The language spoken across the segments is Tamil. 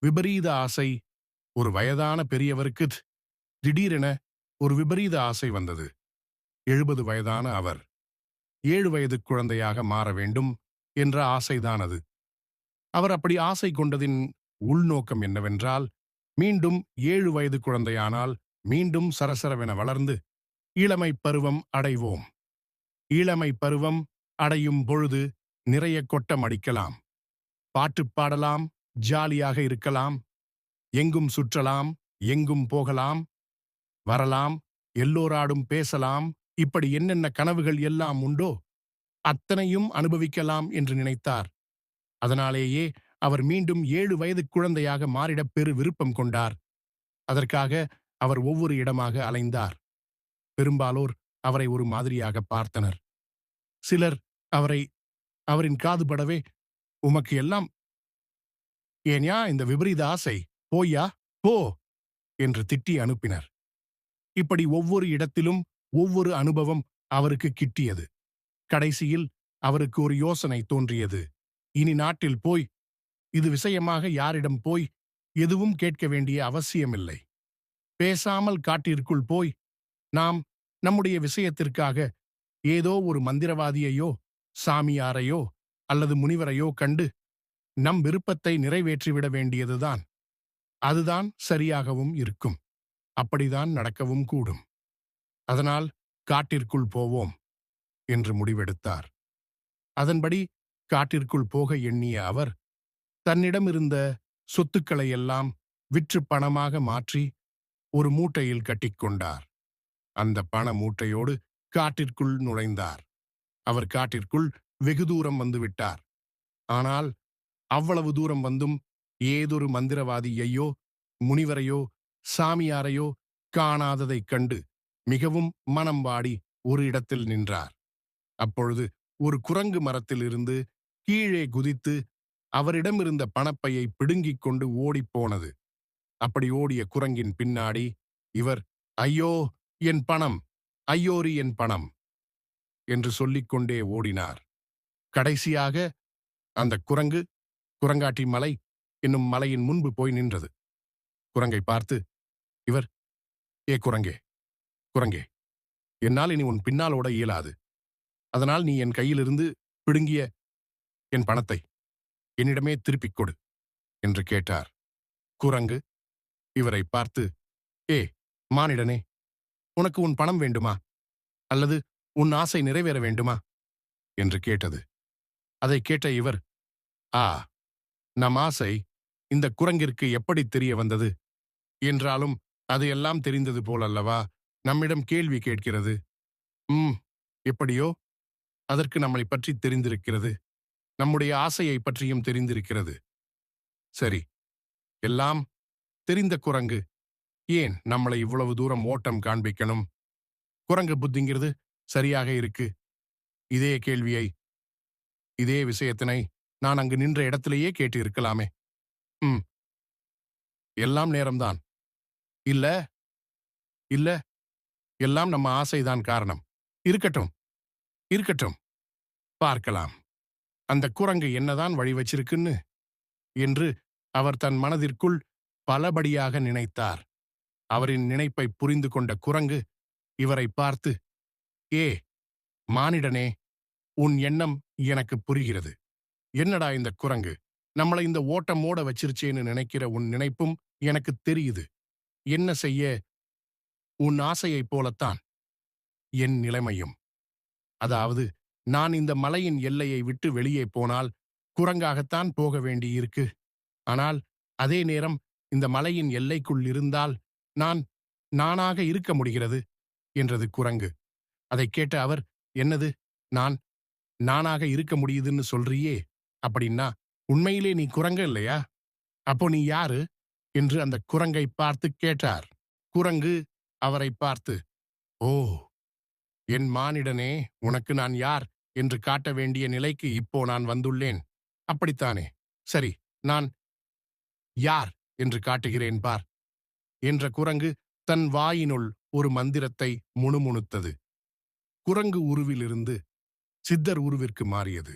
விபரீத ஆசை. ஒரு வயதான பெரியவருக்கு திடீரென ஒரு விபரீத ஆசை வந்தது. 70 வயதான அவர் 7 வயது குழந்தையாக மாற வேண்டும் என்ற ஆசைதான் அது. அவர் அப்படி ஆசை கொண்டதின் உள்நோக்கம் என்னவென்றால், மீண்டும் 7 வயது குழந்தையானால் மீண்டும் சரசரவென வளர்ந்து இளமை பருவம் அடைவோம். இளமை பருவம் அடையும் பொழுது நிறைய கொட்டம் அடிக்கலாம், பாட்டு பாடலாம், ஜாலியாக இருக்கலாம், எங்கும் சுற்றலாம், எங்கும் போகலாம், வரலாம், எல்லோராடும் பேசலாம், இப்படி என்னென்ன கனவுகள் எல்லாம் உண்டோ அத்தனையும் அனுபவிக்கலாம் என்று நினைத்தார். அதனாலேயே அவர் மீண்டும் 7 வயது குழந்தையாக மாறிடப் பெரு விருப்பம் கொண்டார். அதற்காக அவர் ஒவ்வொரு இடமாக அலைந்தார். பெரும்பாலோர் அவரை ஒரு மாதிரியாக பார்த்தனர். சிலர் அவரை அவரின் காதுபடவே, உமக்கு எல்லாம் ஏன்யா இந்த விபரீத ஆசை, போய்யா போ என்று திட்டி அனுப்பினர். இப்படி ஒவ்வொரு இடத்திலும் ஒவ்வொரு அனுபவம் அவருக்கு கிட்டியது. கடைசியில் அவருக்கு ஒரு யோசனை தோன்றியது. இனி நாட்டில் போய் இது விஷயமாக யாரிடம் போய் எதுவும் கேட்க வேண்டிய அவசியமில்லை. பேசாமல் காட்டிற்குள் போய் நாம் நம்முடைய விஷயத்திற்காக ஏதோ ஒரு மந்திரவாதியையோ சாமியாரையோ அல்லது முனிவரையோ கண்டு நம் விருப்பத்தை நிறைவேற்றிவிட வேண்டியதுதான். அதுதான் சரியாகவும் இருக்கும். அப்படிதான் நடக்கவும் கூடும். அதனால் காட்டிற்குள் போவோம் என்று முடிவெடுத்தார். அதன்படி காட்டிற்குள் போக எண்ணிய அவர் தன்னிடமிருந்த சொத்துக்களையெல்லாம் விற்று பணமாக மாற்றி ஒரு மூட்டையில் கட்டிக்கொண்டார். அந்த பண மூட்டையோடு காட்டிற்குள் நுழைந்தார். அவர் காட்டிற்குள் வெகு தூரம் வந்துவிட்டார். ஆனால் அவ்வளவு தூரம் வந்தும் ஏதொரு மந்திரவாதியையோ முனிவரையோ சாமியாரையோ காணாததைக் கண்டு மிகவும் மனம் வாடி ஒரு இடத்தில் நின்றார். அப்பொழுது ஒரு குரங்கு மரத்திலிருந்து கீழே குதித்து அவரிடமிருந்த பணப்பையை பிடுங்கிக் கொண்டு ஓடிப்போனது. அப்படி ஓடிய குரங்கின் பின்னாடி இவர், ஐயோ என் பணம், ஐயோரி என் பணம் என்று சொல்லிக்கொண்டே ஓடினார். கடைசியாக அந்த குரங்கு குரங்காட்டி மலை என்னும் மலையின் முன்பு போய் நின்றது. குரங்கை பார்த்து இவர், ஏ குரங்கே, குரங்கே, என்னால் இனி உன் பின்னால் ஓட இயலாது. அதனால் நீ என் கையிலிருந்து பிடுங்கிய என் பணத்தை என்னிடமே திருப்பிக் கொடு என்று கேட்டார். குரங்கு இவரை பார்த்து, ஏ மானிடனே, உனக்கு உன் பணம் வேண்டுமா அல்லது உன் ஆசை நிறைவேற வேண்டுமா என்று கேட்டது. அதை கேட்ட இவர், ஆ, நம் ஆசை இந்த குரங்கிற்கு எப்படி தெரிய வந்தது? என்றாலும் அது எல்லாம் தெரிந்தது போலல்லவா நம்மிடம் கேள்வி கேட்கிறது. எப்படியோ அதற்கு நம்மளை பற்றி தெரிந்திருக்கிறது, நம்முடைய ஆசையை பற்றியும் தெரிந்திருக்கிறது. சரி, எல்லாம் தெரிந்த குரங்கு ஏன் நம்மளை இவ்வளவு தூரம் ஓட்டம் காண்பிக்கணும்? குரங்கு புத்திங்கிறது சரியாக இருக்கு. இதே கேள்வியை, இதே விஷயத்தினை நான் அங்கு நின்ற இடத்திலேயே கேட்டு இருக்கலாமே. எல்லாம் நேரம்தான். இல்ல இல்ல, எல்லாம் நம்ம ஆசைதான் காரணம். இருக்கட்டும் இருக்கட்டும், பார்க்கலாம் அந்த குரங்கு என்னதான் வழி வச்சிருக்குன்னு என்று அவர் தன் மனதிற்குள் பலபடியாக நினைத்தார். அவரின் நினைப்பை புரிந்து கொண்ட குரங்கு இவரை பார்த்து, ஏ மானிடனே, உன் எண்ணம் எனக்கு புரிகிறது. என்னடா இந்த குரங்கு நம்மளை இந்த ஓட்டம் ஓட வச்சிருச்சேன்னு நினைக்கிற உன் நினைப்பும் எனக்கு தெரியுது. என்ன செய்ய, உன் ஆசையைப் போலத்தான் என் நிலைமையும். அதாவது நான் இந்த மலையின் எல்லையை விட்டு வெளியே போனால் குரங்காகத்தான் போக வேண்டியிருக்கு. ஆனால் அதே நேரம் இந்த மலையின் எல்லைக்குள் இருந்தால் நான் நானாக இருக்க முடிகிறது என்றது குரங்கு. அதைக் கேட்ட அவர், என்னது, நானாக இருக்க முடியுதுன்னு சொல்றியே, அப்படின்னா உண்மையிலே நீ குரங்கு இல்லையா? அப்போ நீ யாரு என்று அந்த குரங்கை பார்த்து கேட்டார். குரங்கு அவரை பார்த்து, ஓ என் மானிடனே, உனக்கு நான் யார் என்று காட்ட வேண்டிய நிலைக்கு இப்போ நான் வந்துள்ளேன். அப்படித்தானே? சரி, நான் யார் என்று காட்டுகிறேன் பார் என்ற குரங்கு தன் வாயினுள் ஒரு மந்திரத்தை முணுமுணுத்தது. குரங்கு உருவிலிருந்து சித்தர் உருவிற்கு மாறியது.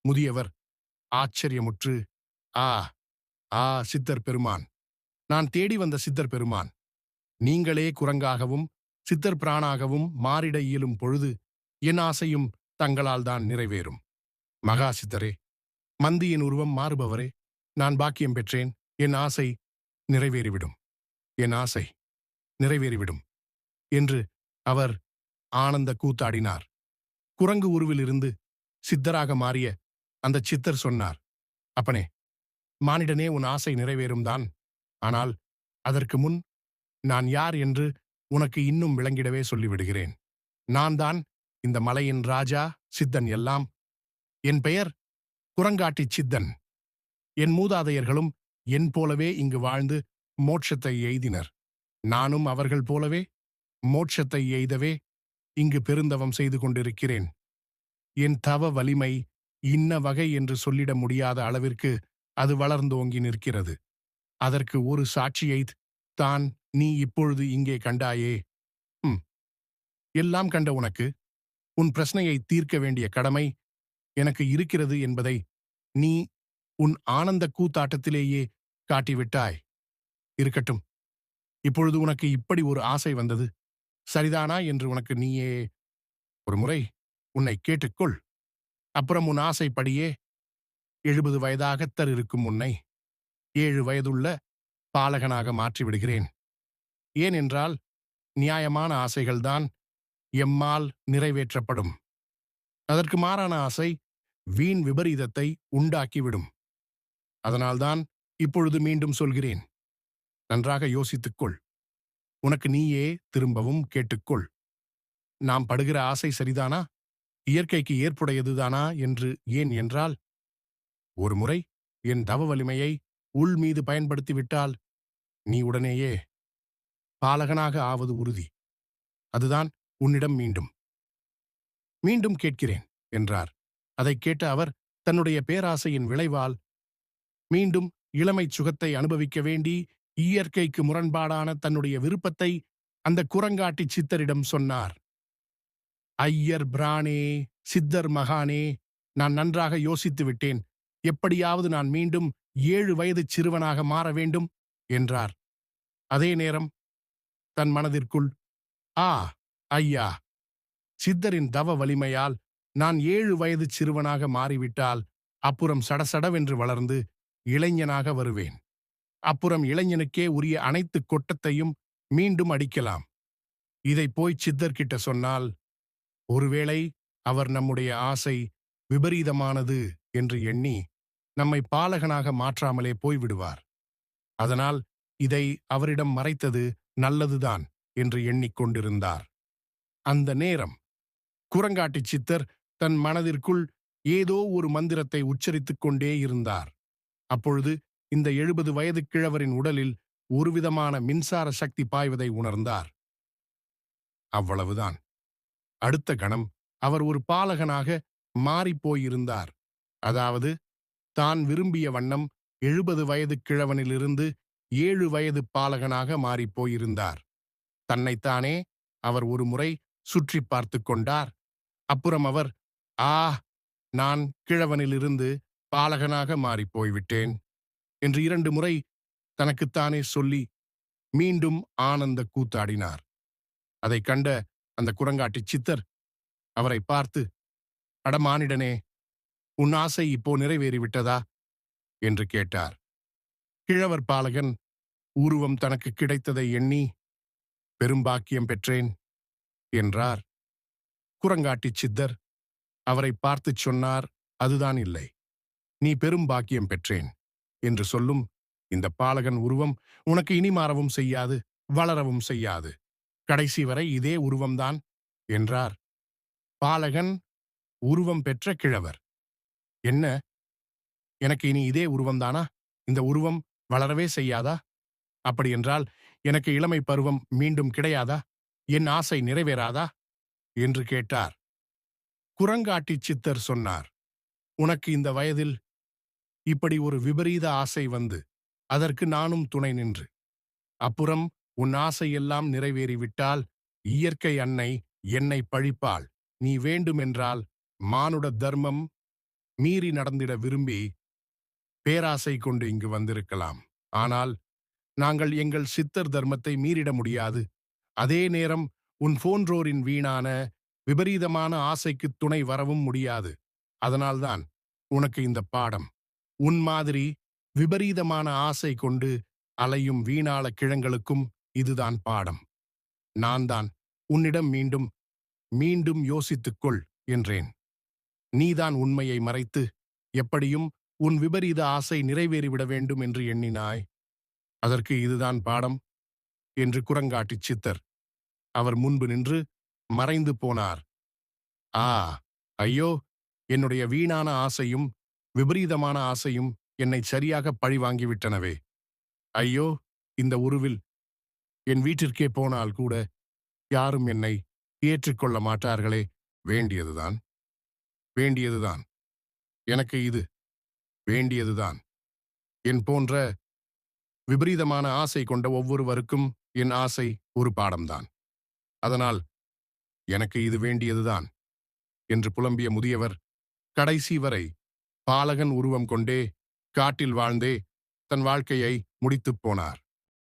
முதியவர் ஆச்சரியமுற்று, ஆ, ஆ, சித்தர் பெருமான்! நான் தேடி வந்த சித்தர் பெருமான்! நீங்களே குரங்காகவும் சித்தர் பிரானாகவும் மாறிட இயலும் பொழுது என் ஆசையும் தங்களால் தான் நிறைவேறும். மகா சித்தரே, மந்தியின் உருவம் மாறுபவரே, நான் பாக்கியம் பெற்றேன். என் ஆசை நிறைவேறிவிடும். என் ஆசை நிறைவேறிவிடும் என்று அவர் ஆனந்த கூத்தாடினார். குரங்கு உருவிலிருந்து சித்தராக மாறிய அந்த சித்தர் சொன்னார், அப்பனே, மானிடனே, உன் ஆசை நிறைவேறும் தான். ஆனால் அதற்கு முன் நான் யார் என்று உனக்கு இன்னும் விளங்கிடவே சொல்லிவிடுகிறேன். நான் தான் இந்த மலையின் ராஜா, சித்தன் எல்லாம். என் பெயர் குரங்காட்டிச் சித்தன். என் மூதாதையர்களும் என் போலவே இங்கு வாழ்ந்து மோட்சத்தை எய்தினர். நானும் அவர்கள் போலவே மோட்சத்தை எய்தவே இங்கு பெருந்தவம் செய்து கொண்டிருக்கிறேன். என் தவ வலிமை இன்ன வகை என்று சொல்லிட முடியாத அளவிற்கு அது வளர்ந்தோங்கி நிற்கிறது. அதற்கு ஒரு சாட்சியைத் தான் நீ இப்பொழுது இங்கே கண்டாயே. ம் எல்லாம் கண்ட உனக்கு உன் பிரச்சனையை தீர்க்க வேண்டிய கடமை எனக்கு இருக்கிறது என்பதை நீ உன் ஆனந்த கூத்தாட்டத்திலேயே காட்டிவிட்டாய். இருக்கட்டும், இப்பொழுது உனக்கு இப்படி ஒரு ஆசை வந்தது சரிதானா என்று உனக்கு நீயே ஒரு முறை உன்னை கேட்டுக்கொள். அப்புறம் உன் ஆசைப்படியே 70 வயதாகத்தர் இருக்கும் உன்னை 7 வயதுள்ள பாலகனாக மாற்றிவிடுகிறேன். ஏனென்றால் நியாயமான ஆசைகள்தான் எம்மால் நிறைவேற்றப்படும். அதற்கு மாறான ஆசை வீண் விபரீதத்தை உண்டாக்கிவிடும். அதனால்தான் இப்பொழுது மீண்டும் சொல்கிறேன். நன்றாக யோசித்துக்கொள். உனக்கு நீயே திரும்பவும் கேட்டுக்கொள். நாம் படுகிற ஆசை சரிதானா, இயற்கைக்கு ஏற்புடையதுதானா என்று. ஏன் என்றால், ஒரு முறை என் தவ வலிமையை உள் மீது பயன்படுத்திவிட்டால் நீ உடனேயே பாலகனாக ஆவது உறுதி. அதுதான் உன்னிடம் மீண்டும் மீண்டும் கேட்கிறேன் என்றார். அதைக் கேட்ட அவர் தன்னுடைய பேராசையின் விளைவால் மீண்டும் இளமைச் சுகத்தை அனுபவிக்க வேண்டி இயற்கைக்கு முரண்பாடான தன்னுடைய விருப்பத்தை அந்த குரங்காட்டி சித்தரிடம் சொன்னார். ஐயர் பிரானே, சித்தர் மகானே, நான் நன்றாக யோசித்து விட்டேன். எப்படியாவது நான் மீண்டும் 7 வயதுச் சிறுவனாக மாற வேண்டும் என்றார். அதே நேரம் தன் மனதிற்குள், ஆ ஐயா, சித்தரின் தவ வலிமையால் நான் 7 வயதுச் சிறுவனாக மாறிவிட்டால் அப்புறம் சடசடவென்று வளர்ந்து இளைஞனாக வருவேன். அப்புறம் இளைஞனுக்கே உரிய அனைத்து கொட்டத்தையும் மீண்டும் அடிக்கலாம். இதை போய் சித்தர்கிட்ட சொன்னால் ஒருவேளை அவர் நம்முடைய ஆசை விபரீதமானது என்று எண்ணி நம்மை பாலகனாக மாற்றாமலே போய்விடுவார். அதனால் இதை அவரிடம் மறைத்தது நல்லதுதான் என்று எண்ணிக்கொண்டிருந்தார். அந்த நேரம் குரங்காட்டிச் சித்தர் தன் மனதிற்குள் ஏதோ ஒரு மந்திரத்தை உச்சரித்துக் கொண்டே இருந்தார். அப்பொழுது இந்த 70 வயது கிழவரின் உடலில் ஒருவிதமான மின்சார சக்தி பாய்வதை உணர்ந்தார். அவ்வளவுதான். அடுத்த கணம் அவர் ஒரு பாலகனாக மாறிப்போயிருந்தார். அதாவது தான் விரும்பிய வண்ணம் 70 வயது கிழவனிலிருந்து 7 வயது பாலகனாக மாறிப்போயிருந்தார். தன்னைத்தானே அவர் ஒரு முறை சுற்றி பார்த்து கொண்டார். அப்புறம் அவர், ஆ, நான் கிழவனிலிருந்து பாலகனாக மாறிப்போய்விட்டேன் என்று 2 முறை தனக்குத்தானே சொல்லி மீண்டும் ஆனந்த கூத்தாடினார். அதைக் கண்ட அந்த குரங்காட்டிச் சித்தர் அவரை பார்த்து, அடமானிடனே, உன் ஆசை இப்போ நிறைவேறிவிட்டதா என்று கேட்டார். கிழவர் பாலகன் உருவம் தனக்கு கிடைத்ததை எண்ணி பெரும்பாக்கியம் பெற்றேன் என்றார். குரங்காட்டிச் சித்தர் அவரை பார்த்துச் சொன்னார், அதுதான் இல்லை, நீ பெரும் பாக்கியம் பெற்றேன் என்று சொல்லும் இந்த பாலகன் உருவம் உனக்கு இனி மாறவும் செய்யாது, வளரவும் செய்யாது. கடைசி வரை இதே உருவம்தான் என்றார். பாலகன் உருவம் பெற்ற கிழவர், என்ன, எனக்கு இனி இதே உருவம்தானா? இந்த உருவம் வளரவே செய்யாதா? அப்படியென்றால் எனக்கு இளமை பருவம் மீண்டும் கிடையாதா? என் ஆசை நிறைவேறாதா என்று கேட்டார். குரங்காட்டிச் சித்தர் சொன்னார், உனக்கு இந்த வயதில் இப்படி ஒரு விபரீத ஆசை வந்து அதற்கு நானும் துணை நின்று அப்புறம் உன் ஆசையெல்லாம் நிறைவேறிவிட்டால் இயற்கை அன்னை என்னை பழிப்பாள். நீ வேண்டுமென்றால் மானுட தர்மம் மீறி நடந்திட விரும்பி பேராசை கொண்டு இங்கு வந்திருக்கலாம். ஆனால் நாங்கள் எங்கள் சித்தர் தர்மத்தை மீறிட முடியாது. அதே நேரம் உன் போன்றோரின் வீணான, விபரீதமான ஆசைக்குத் துணை வரவும் முடியாது. அதனால்தான் உனக்கு இந்த பாடம். உன் மாதிரி விபரீதமான ஆசை கொண்டு அலையும் வீணாள கிழங்களுக்கும் இதுதான் பாடம். நான் தான் உன்னிடம் மீண்டும் மீண்டும் யோசித்துக்கொள் என்றேன். நீதான் உண்மையை மறைத்து எப்படியும் உன் விபரீத ஆசை நிறைவேறிவிட வேண்டும் என்று எண்ணினாய். அதற்கு இதுதான் பாடம் என்று குரங்காட்டிச் சித்தர் அவர் முன்பு நின்று மறைந்து போனார். ஆ, ஐயோ, என்னுடைய வீணான ஆசையும் விபரீதமான ஆசையும் என்னை சரியாக பழிவாங்கிவிட்டனவே. ஐயோ, இந்த உருவில் என் வீட்டிற்கே போனால் கூட யாரும் என்னை ஏற்றுக்கொள்ள மாட்டார்களே. வேண்டியதுதான், வேண்டியதுதான், எனக்கு இது வேண்டியதுதான். என் போன்ற விபரீதமான ஆசை கொண்ட ஒவ்வொருவருக்கும் என் ஆசை ஒரு பாடம்தான். அதனால் எனக்கு இது வேண்டியதுதான் என்று புலம்பிய முதியவர் கடைசி வரை பாலகன் உருவம் கொண்டே காட்டில் வாழ்ந்தே தன் வாழ்க்கையை முடித்துப் போனார்.